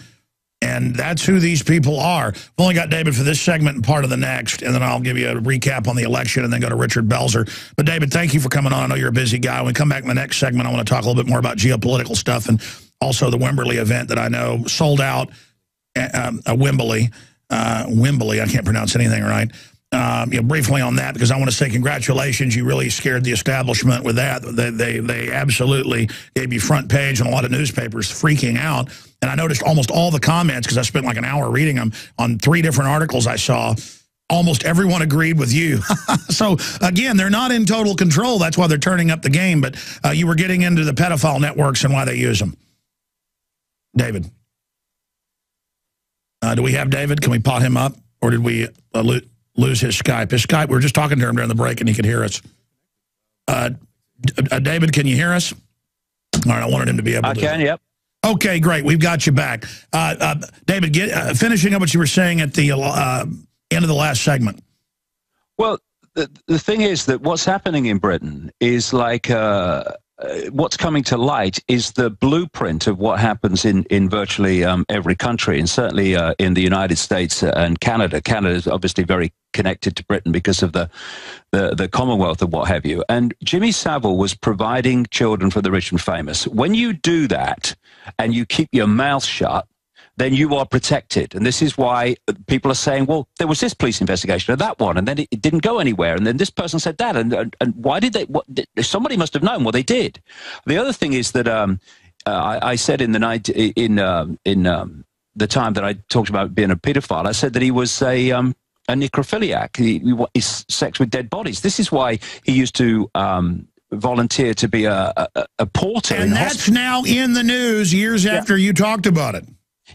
S1: And that's who these people are. I've only got David for this segment and part of the next, and then I'll give you a recap on the election and then go to Richard Belzer. But, David, thank you for coming on. I know you're a busy guy. When we come back in the next segment, I want to talk a little bit more about geopolitical stuff and also the Wembley event that I know sold out, Wembley, I can't pronounce anything right. You know, briefly on that, because I want to say congratulations. You really scared the establishment with that. They absolutely gave you front page and a lot of newspapers freaking out. And I noticed almost all the comments, because I spent like an hour reading them on 3 different articles I saw. Almost everyone agreed with you. So, again, they're not in total control. That's why they're turning up the game. But you were getting into the pedophile networks and why they use them. David. Do we have David? Can we pot him up? Or did we lose his Skype? His Skype, we were just talking to him during the break and he could hear us. David, can you hear us? All right, I wanted him to be able to.
S2: I can, yep.
S1: Okay, great. We've got you back. David, finishing up what you were saying at the end of the last segment.
S2: Well, the thing is that what's happening in Britain is like what's coming to light is the blueprint of what happens in virtually every country, and certainly in the United States and Canada. Canada is obviously very connected to Britain because of the Commonwealth and what have you. And Jimmy Savile was providing children for the rich and famous. When you do that and you keep your mouth shut, then you are protected. And this is why people are saying, well, there was this police investigation of that one, and then it didn't go anywhere, and then this person said that, and why did they? Somebody must have known. Well, they did. The other thing is that I said in the night in the time that I talked about being a pedophile, I said that he was a necrophiliac. He sex with dead bodies. This is why he used to volunteer to be a porter.
S1: And that's now in the news years after you talked about it.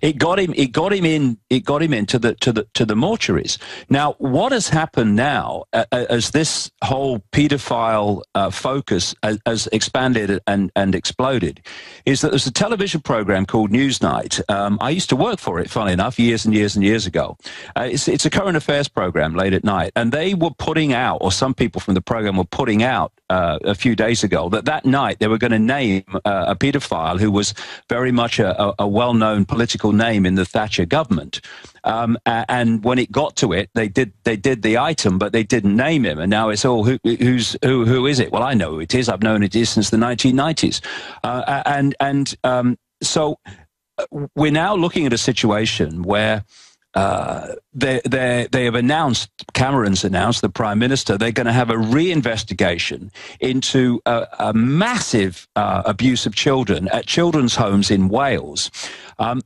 S2: It got him into the mortuaries. Now, what has happened now as this whole pedophile focus has expanded and exploded is that there's a television program called Newsnight. I used to work for it, funnily enough, years and years and years ago. It's a current affairs program late at night, and they were putting out, or some people from the program were putting out a few days ago, that night they were going to name a pedophile who was very much a well-known political name in the Thatcher government. And when it got to it, they did the item, but they didn't name him. And now it's all who is it? Well, I know who it is. I've known it is since the 1990s. So we're now looking at a situation where they have announced, Cameron's announced, the Prime Minister, they're going to have a reinvestigation into a massive abuse of children at children's homes in Wales,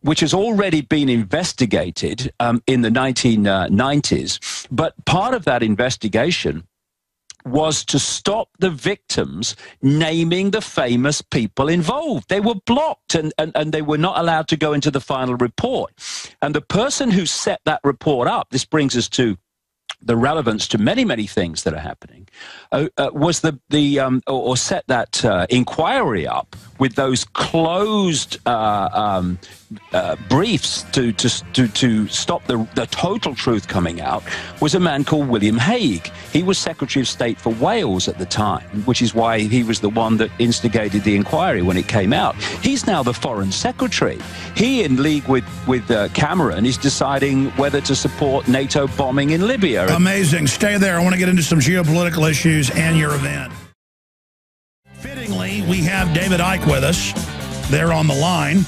S2: which has already been investigated in the 1990s. But part of that investigation was to stop the victims naming the famous people involved. They were blocked and they were not allowed to go into the final report. And the person who set that report up, this brings us to the relevance to many, many things that are happening, was or set that inquiry up with those closed briefs to stop the total truth coming out, was a man called William Hague. He was Secretary of State for Wales at the time, which is why he was the one that instigated the inquiry when it came out. He's now the Foreign Secretary. He, in league with Cameron, is deciding whether to support NATO bombing in Libya.
S1: Amazing. Stay there. I want to get into some geopolitical issues and your event. Fittingly, we have David Icke with us there on the line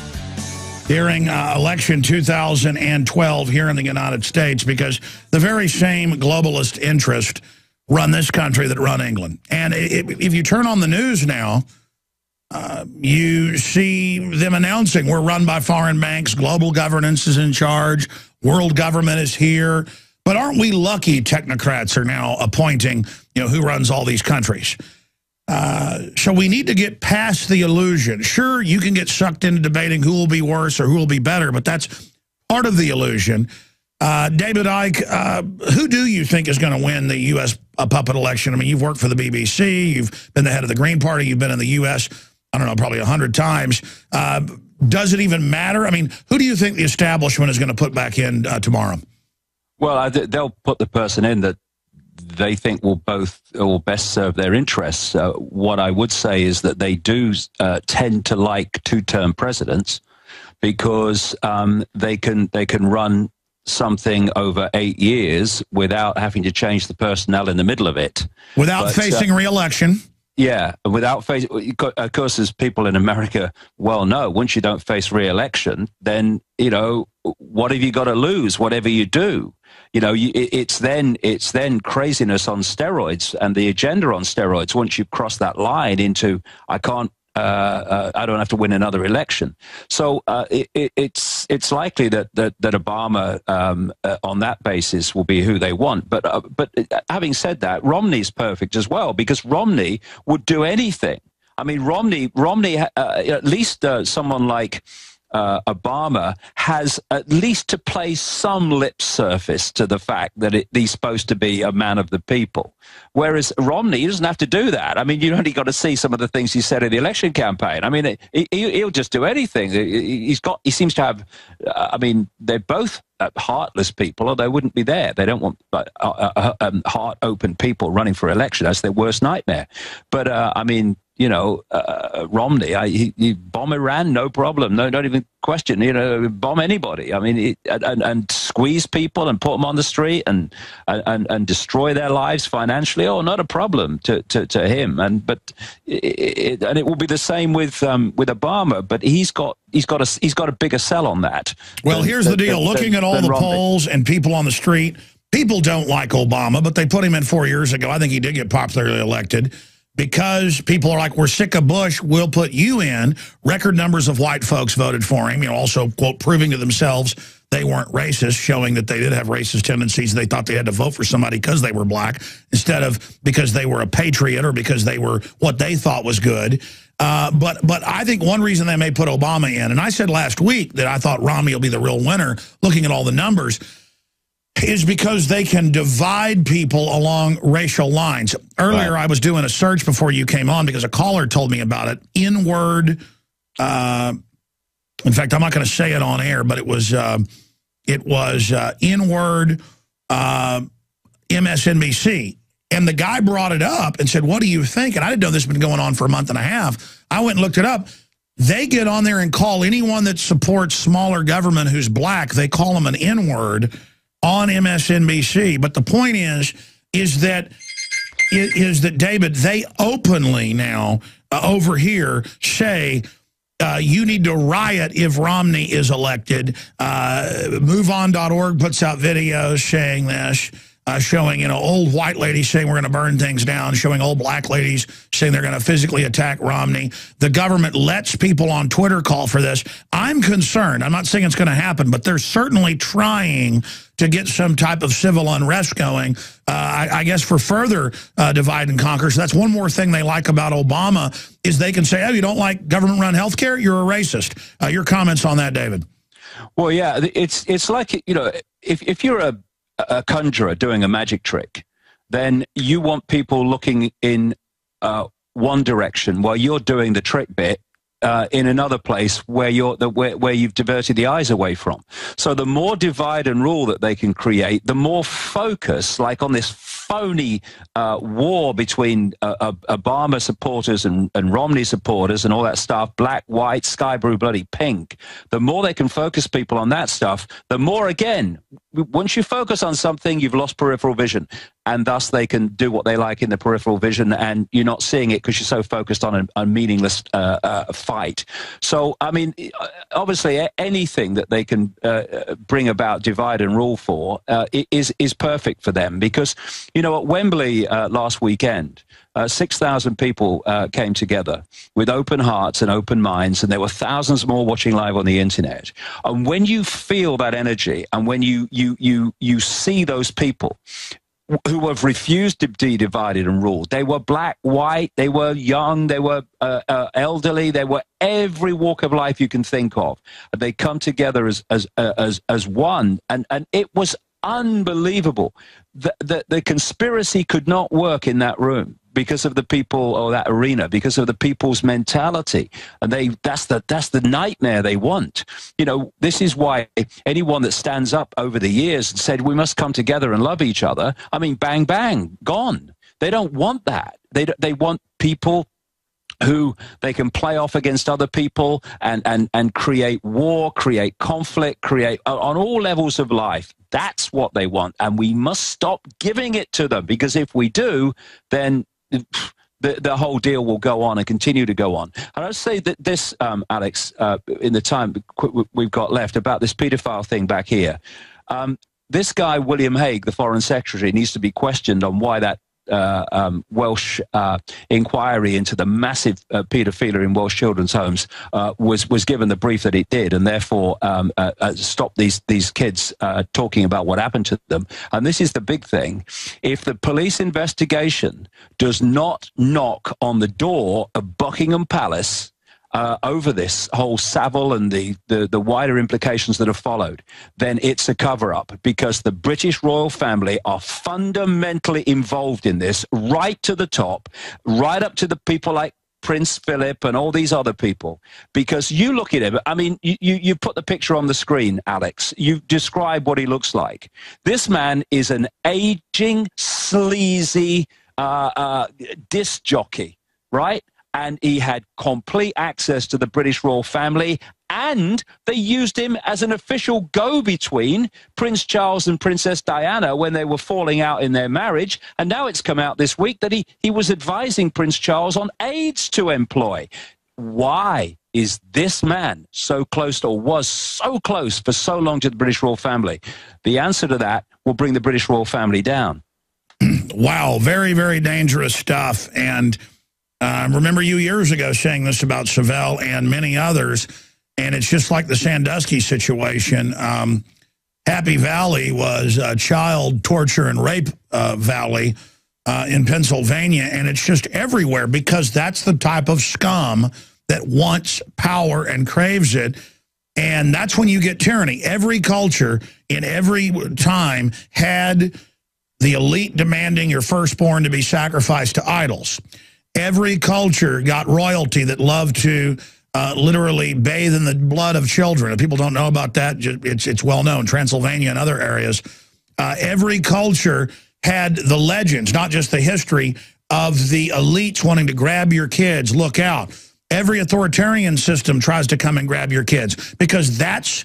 S1: during election 2012 here in the United States, because the very same globalist interest run this country that run England. And if you turn on the news now, you see them announcing we're run by foreign banks, global governance is in charge, world government is here. But aren't we lucky technocrats are now appointing, who runs all these countries? So we need to get past the illusion. Sure, you can get sucked into debating who will be worse or who will be better, but that's part of the illusion. David Icke, who do you think is going to win the U.S. puppet election? I mean, you've worked for the BBC, you've been the head of the Green Party, you've been in the U.S., I don't know, probably 100 times. Does it even matter? I mean, who do you think the establishment is going to put back in tomorrow?
S2: Well, they'll put the person in that they think will best serve their interests. What I would say is that they do tend to like two-term presidents because they can run something over 8 years without having to change the personnel in the middle of it.
S1: Without facing re-election.
S2: Yeah, without facing, of course, as people in America well know, once you don't face re-election, then, what have you got to lose, whatever you do? It's then craziness on steroids and the agenda on steroids once you cross that line into, I don't have to win another election. So it's likely that Obama on that basis will be who they want. But having said that, Romney's perfect as well, because Romney would do anything. I mean, Romney at least someone like Obama has at least to play some lip service to the fact that he's supposed to be a man of the people. Whereas Romney, he doesn't have to do that. I mean, you only got to see some of the things he said in the election campaign. I mean, he'll just do anything. He seems to have, they're both heartless people, or they wouldn't be there. They don't want heart-open people running for election. That's their worst nightmare. But, Romney, he bomb Iran, no problem. No, don't even question. Bomb anybody. I mean, and squeeze people and put them on the street and destroy their lives financially. Oh, not a problem to him. And it will be the same with Obama. But he's got a bigger sell on that.
S1: Well, here's the deal. Looking at all the polls and people on the street, people don't like Obama, but they put him in 4 years ago. I think he did get popularly elected. Because people are like, we're sick of Bush, we'll put you in. Record numbers of white folks voted for him, also, quote, proving to themselves they weren't racist, showing that they did have racist tendencies. They thought they had to vote for somebody because they were black instead of because they were a patriot or because they were what they thought was good. But I think one reason they may put Obama in, and I said last week that I thought Romney will be the real winner, looking at all the numbers, is because they can divide people along racial lines. Earlier, right. I was doing a search before you came on because a caller told me about it. N-word, in fact, I'm not going to say it on air, but it was N-word MSNBC. And the guy brought it up and said, what do you think? And I didn't know this had been going on for a month and a half. I went and looked it up. They get on there and call anyone that supports smaller government who's black, they call them an N-word on MSNBC. But the point is that David, they openly now over here say you need to riot if Romney is elected. MoveOn.org puts out videos saying this, showing, old white ladies saying we're going to burn things down, showing old black ladies saying they're going to physically attack Romney. The government lets people on Twitter call for this. I'm concerned. I'm not saying it's going to happen, but they're certainly trying to get some type of civil unrest going, I guess, for further divide and conquer. So that's one more thing they like about Obama is they can say, oh, you don't like government-run health care? You're a racist. Your comments on that, David?
S2: Well, yeah, it's like, if you're a conjurer doing a magic trick, then you want people looking in one direction while you're doing the trick bit in another place where where you've diverted the eyes away from. So the more divide and rule that they can create, the more focus, like on this phony war between Obama supporters and Romney supporters and all that stuff, black, white, sky blue, bloody pink, the more they can focus people on that stuff, the more, again, once you focus on something, you've lost peripheral vision. And thus they can do what they like in the peripheral vision, and you're not seeing it because you're so focused on a meaningless fight. So, I mean, obviously anything that they can bring about divide and rule for is perfect for them, because, at Wembley last weekend, 6,000 people came together with open hearts and open minds, and there were thousands more watching live on the internet. And when you feel that energy, and when you see those people who have refused to be divided and ruled, they were black, white, they were young, they were elderly, they were every walk of life you can think of. They come together as one, and it was unbelievable. The conspiracy could not work in that room because of the people, or that arena, because of the people's mentality, and that's the nightmare they want. This is why anyone that stands up over the years and said we must come together and love each other, I mean, bang bang, gone. They don't want that. They want people who they can play off against other people and create war, create conflict, create on all levels of life. That's what they want, and we must stop giving it to them, because if we do, then the whole deal will go on and continue to go on. And I'd say that this, Alex, in the time we've got left, about this paedophile thing back here, this guy, William Hague, the Foreign Secretary, needs to be questioned on why that Welsh inquiry into the massive paedophilia in Welsh children's homes was given the brief that it did, and therefore stopped these kids talking about what happened to them. And this is the big thing: if the police investigation does not knock on the door of Buckingham Palace over this whole Savile and the wider implications that have followed, then it's a cover-up, because the British royal family are fundamentally involved in this, right to the top, right up to the people like Prince Philip and all these other people. Because you look at him, I mean, you put the picture on the screen, Alex. You describe what he looks like. This man is an aging, sleazy disc jockey, right? And he had complete access to the British royal family, and they used him as an official go-between Prince Charles and Princess Diana when they were falling out in their marriage. And now it's come out this week that he was advising Prince Charles on aids to employ. Why is this man so close, or was so close for so long, to the British royal family? The answer to that will bring the British royal family down.
S1: Wow, very, very dangerous stuff. And remember you years ago saying this about Savile and many others, and it's just like the Sandusky situation. Happy Valley was a child torture and rape valley in Pennsylvania, and it's just everywhere, because that's the type of scum that wants power and craves it. And that's when you get tyranny. Every culture in every time had the elite demanding your firstborn to be sacrificed to idols. Every culture got royalty that loved to literally bathe in the blood of children. If people don't know about that, it's well known, Transylvania and other areas. Every culture had the legends, not just the history, of the elites wanting to grab your kids. Look out. Every authoritarian system tries to come and grab your kids, because that's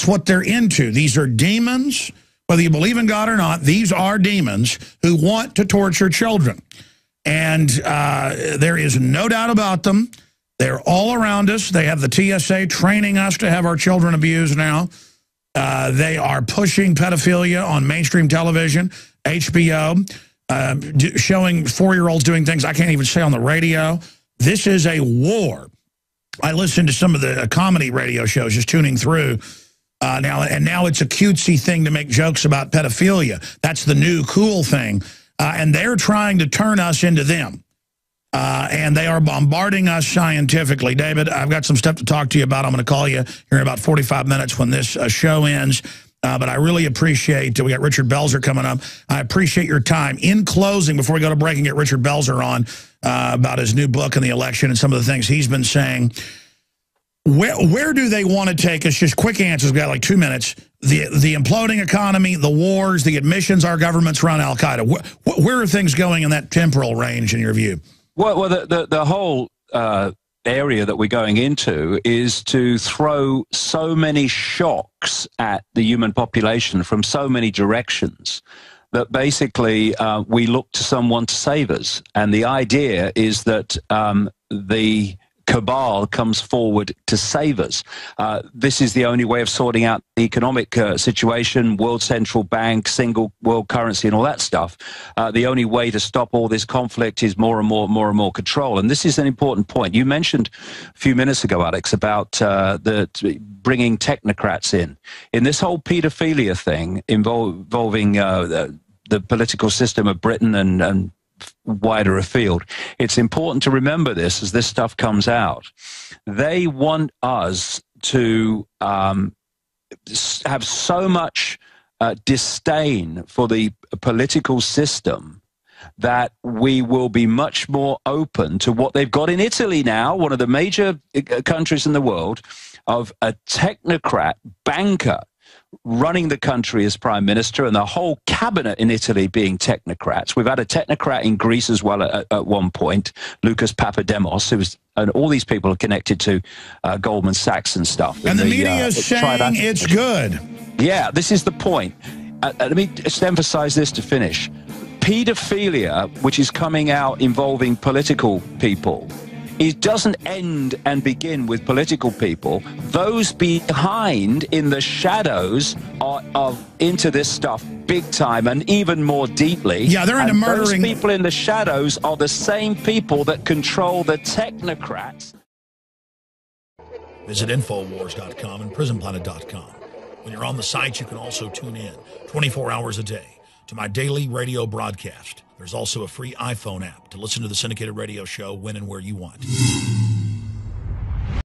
S1: what they're into. These are demons. Whether you believe in God or not, these are demons who want to torture children. And there is no doubt about them. They're all around us. They have the TSA training us to have our children abused now. They are pushing pedophilia on mainstream television, HBO, showing 4-year-olds doing things I can't even say on the radio. This is a war. I listened to some of the comedy radio shows just tuning through now it's a cutesy thing to make jokes about pedophilia. That's the new cool thing. And they're trying to turn us into them. And they are bombarding us scientifically. David, I've got some stuff to talk to you about. I'm going to call you here in about 45 minutes when this show ends. But I really appreciate, we got Richard Belzer coming up. I appreciate your time. In closing, before we go to break and get Richard Belzer on about his new book and the election and some of the things he's been saying, where do they want to take us? Just quick answers. We've got like 2 minutes. The imploding economy, the wars, the admissions our governments run Al-Qaeda. Where are things going in that temporal range in your view?
S2: Well, the whole area that we're going into is to throw so many shocks at the human population from so many directions that basically we look to someone to save us. And the idea is that the cabal comes forward to save us. This is the only way of sorting out the economic situation, world central bank, single world currency and all that stuff. The only way to stop all this conflict is more and more control. And this is an important point. You mentioned a few minutes ago, Alex, about bringing technocrats in. In this whole pedophilia thing involving the political system of Britain and wider afield, it's important to remember this as this stuff comes out. They want us to have so much disdain for the political system that we will be much more open to what they've got in Italy now, one of the major countries in the world, of a technocrat banker running the country as prime minister, and the whole cabinet in Italy being technocrats. We've had a technocrat in Greece as well at one point, Lucas Papademos, and all these people are connected to Goldman Sachs and stuff.
S1: And the media is saying it's good.
S2: Yeah, this is the point. Let me just emphasize this to finish. Pedophilia, which is coming out involving political people, it doesn't end and begin with political people. Those behind in the shadows are into this stuff big time and even more deeply.
S1: Yeah, they're into murdering.
S2: Those people in the shadows are the same people that control the technocrats.
S1: Visit infowars.com and prisonplanet.com. When you're on the site, you can also tune in 24 hours a day to my daily radio broadcast. There's also a free iPhone app to listen to the syndicated radio show when and where you want.